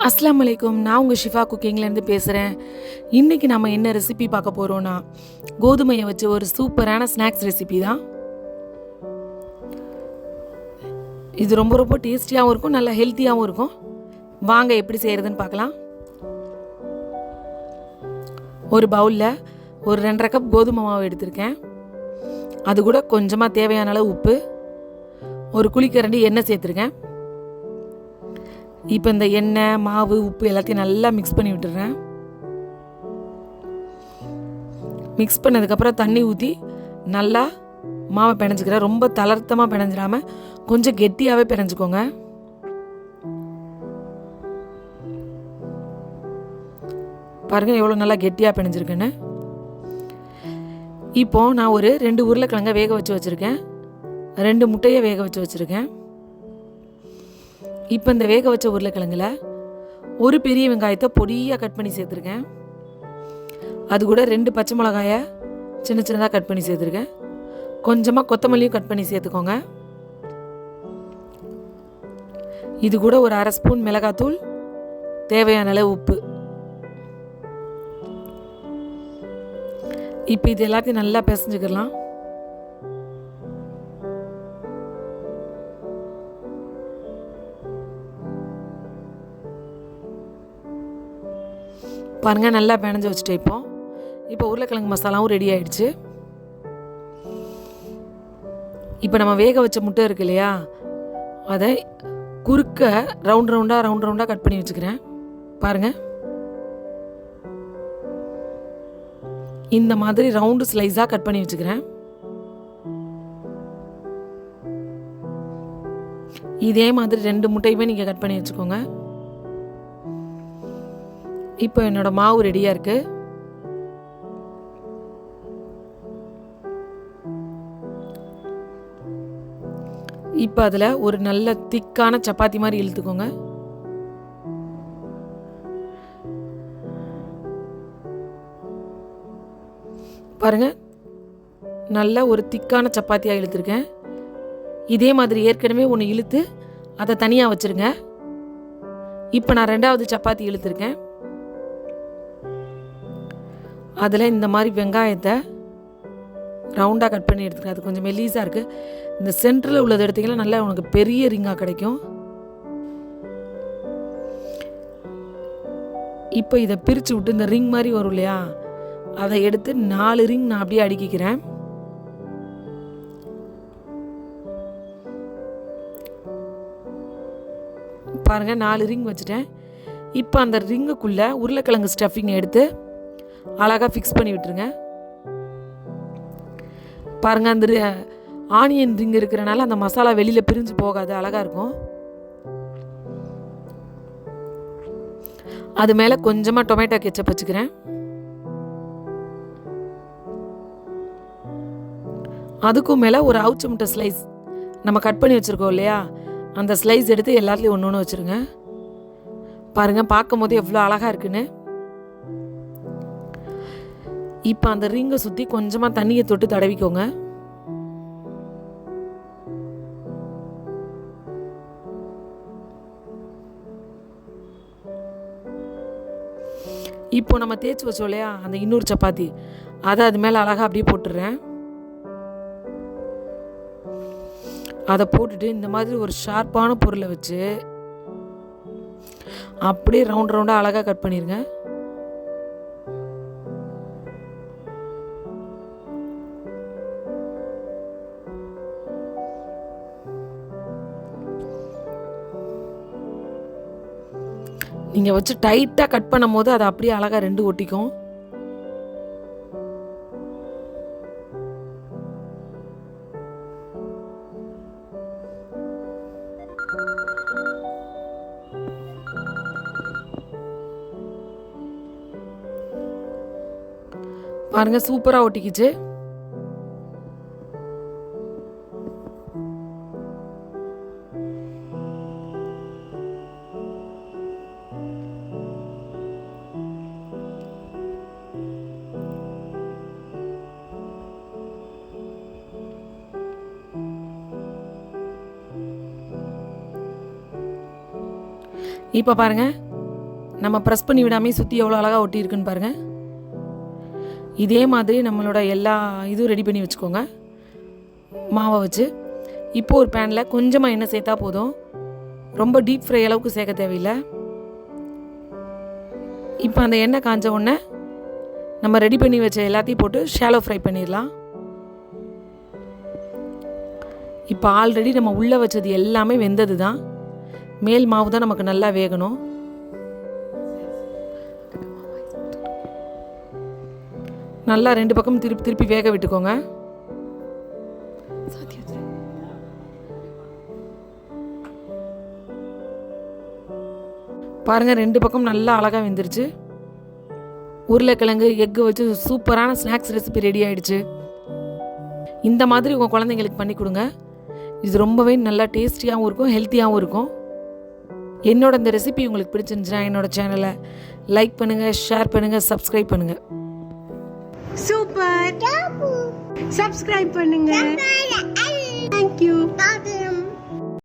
அஸ்ஸலாமு அலைக்கும். நான் உங்கள் ஷிஃபா குக்கிங்லேருந்து பேசுகிறேன். இன்றைக்கி நம்ம என்ன ரெசிபி பார்க்க போகிறோன்னா, கோதுமையை வச்சு ஒரு சூப்பரான ஸ்நாக்ஸ் ரெசிபி தான். இது ரொம்ப ரொம்ப டேஸ்டியாகவும் இருக்கும், நல்லா ஹெல்த்தியாகவும் இருக்கும். வாங்க எப்படி செய்கிறதுன்னு பார்க்கலாம். ஒரு பவுலில் ஒரு 2.5 கப் கோதுமை மாவு எடுத்திருக்கேன். அது கூட கொஞ்சமாக தேவையான அளவு உப்பு, ஒரு குழிக்கரண்டி எண்ணெய் சேர்த்துருக்கேன். இப்போ இந்த எண்ணெய், மாவு, உப்பு எல்லாத்தையும் நல்லா மிக்ஸ் பண்ணி விட்டுறேன். மிக்ஸ் பண்ணதுக்கப்புறம் தண்ணி ஊற்றி நல்லா மாவை பிணைஞ்சிக்கிறேன். ரொம்ப தளர்த்தமாக பிணைஞ்சிடாமல் கொஞ்சம் கெட்டியாகவே பிணைஞ்சிக்கோங்க. பாருங்கள் எவ்வளோ நல்லா கெட்டியாக பிணைஞ்சிருக்குன்னு. இப்போது நான் ஒரு 2 உருளைக்கிழங்க வேக வச்சு வச்சுருக்கேன். 2 முட்டையை வேக வச்சு வச்சுருக்கேன். இப்போ இந்த வேக வச்ச உருளைக்கிழங்குல ஒரு பெரிய வெங்காயத்தை பொடியாக கட் பண்ணி சேர்த்துருக்கேன். அது கூட 2 பச்சை மிளகாயை சின்ன சின்னதாக கட் பண்ணி சேர்த்துருக்கேன். கொஞ்சமாக கொத்தமல்லியும் கட் பண்ணி சேர்த்துக்கோங்க. இது கூட ஒரு 1/2 ஸ்பூன் மிளகாத்தூள், தேவையான அளவு உப்பு. இப்போ இது எல்லாத்தையும் நல்லா பிசைஞ்சுக்கலாம். பாருங்கள் நல்லா பிணைஞ்சு வச்சுட்டேன். இப்போ உருளைக்கிழங்கு மசாலாவும் ரெடி ஆகிடுச்சு. இப்போ நம்ம வேக வச்ச முட்டை இருக்கு இல்லையா, அதை குறுக்க ரவுண்ட் ரவுண்டாக கட் பண்ணி வச்சுக்கிறேன். பாருங்கள் இந்த மாதிரி ரவுண்டு ஸ்லைஸாக கட் பண்ணி வச்சுக்கிறேன். இதே மாதிரி 2 முட்டையுமே நீங்கள் கட் பண்ணி வச்சுக்கோங்க. இப்போ என்னோட மாவு ரெடியாக இருக்குது. இப்போ அதில் ஒரு நல்ல திக்கான சப்பாத்தி மாதிரி இழுத்துக்கோங்க. பாருங்க நல்ல ஒரு திக்கான சப்பாத்தியாக இழுத்துருக்கேன். இதே மாதிரி ஏற்கனவே ஒன்று இழுத்து அதை தனியாக வச்சுருங்க. இப்போ நான் 2வது சப்பாத்தி இழுத்துருக்கேன். அதில் இந்த மாதிரி வெங்காயத்தை ரவுண்டாக கட் பண்ணி எடுத்துக்கேன். அது கொஞ்சம் மெல்லிஸாக இருக்குது. இந்த சென்டரில் உள்ளது எடுத்திங்கன்னா நல்லா உனக்கு பெரிய ரிங்காக கிடைக்கும். இப்போ இதை பிரித்து விட்டு இந்த ரிங் மாதிரி வரும் இல்லையா, அதை எடுத்து 4 ரிங் நான் அப்படியே அடுக்கிக்கிறேன். பாருங்கள் 4 ரிங் வச்சுட்டேன். இப்போ அந்த ரிங்குக்குள்ளே உருளைக்கிழங்கு ஸ்டஃபிங் எடுத்து அழகாக ஃபிக்ஸ் பண்ணி விட்டுருங்க. பாருங்கள் அந்த ஆனியன் ரிங் இருக்கிறனால அந்த மசாலா வெளியில் பிரிஞ்சு போகாது, அழகாக இருக்கும். அது மேலே கொஞ்சமாக டொமேட்டோ கெச்சப் வச்சுக்கிறேன். அதுக்கும் மேலே ஒரு அவுச்ச முட்டை ஸ்லைஸ் நம்ம கட் பண்ணி வச்சுருக்கோம் இல்லையா, அந்த ஸ்லைஸ் எடுத்து எல்லாத்துலேயும் ஒன்று வச்சுருங்க. பாருங்கள் பார்க்கும் போது எவ்வளோ அழகாக இருக்குன்னு. இப்போ அந்த ரிங்கை சுற்றி கொஞ்சமாக தண்ணியை தொட்டு தடவிக்கோங்க. இப்போ நம்ம தேய்ச்சி வச்சோம் இல்லையா அந்த இன்னொரு சப்பாத்தி, அதை அது மேலே அழகாக அப்படியே போட்டுடுறேன். அதை போட்டுட்டு இந்த மாதிரி ஒரு ஷார்ப்பான பொருளை வச்சு அப்படியே ரவுண்டாக அழகாக கட் பண்ணிடுங்க. நீங்கள் வச்சு டைட்டாக கட் பண்ணும் போது அது அப்படியே அழகாக 2 ஒட்டிக்கும். பாருங்க சூப்பராக ஒட்டிக்கிச்சு. இப்போ பாருங்கள் நம்ம ப்ரெஸ் பண்ணி விடாமே சுற்றி எவ்வளோ அழகாக ஒட்டி இருக்குன்னு பாருங்கள். இதே மாதிரி நம்மளோட எல்லா இதுவும் ரெடி பண்ணி வச்சுக்கோங்க மாவை வச்சு. இப்போது ஒரு பேனில் கொஞ்சமாக எண்ணெய் சேர்த்தா போதும், ரொம்ப டீப் ஃப்ரை அளவுக்கு சேர்க்க தேவையில்லை. இப்போ அந்த எண்ணெய் காஞ்ச உடனே நம்ம ரெடி பண்ணி வச்ச எல்லாத்தையும் போட்டு ஷாலோ ஃப்ரை பண்ணிடலாம். இப்போ ஆல்ரெடி நம்ம உள்ளே வச்சது எல்லாமே வெந்தது தான், மேல் மாவு தான் நமக்கு நல்லா வேகணும். நல்லா 2 பக்கம் திருப்பி வேக விட்டுக்கோங்க. பாருங்கள் 2 பக்கம் நல்லா அழகாக வெந்துருச்சு. உருளைக்கிழங்கு எக்கு வச்சு சூப்பரான ஸ்நாக்ஸ் ரெசிபி ரெடி ஆகிடுச்சு. இந்த மாதிரி உங்கள் குழந்தைங்களுக்கு பண்ணி கொடுங்க. இது ரொம்பவே நல்லா டேஸ்டியாகவும் இருக்கும், ஹெல்த்தியாகவும் இருக்கும். என்னோட இந்த ரெசிபி உங்களுக்கு பிடிச்சிருந்துச்சுன்னா என்னோட சேனலை லைக் பண்ணுங்கள், ஷேர் பண்ணுங்கள், சப்ஸ்கிரைப் பண்ணுங்கள். சூப்பர், சப்ஸ்கிரைப் பண்ணுங்க. தேங்க்யூ.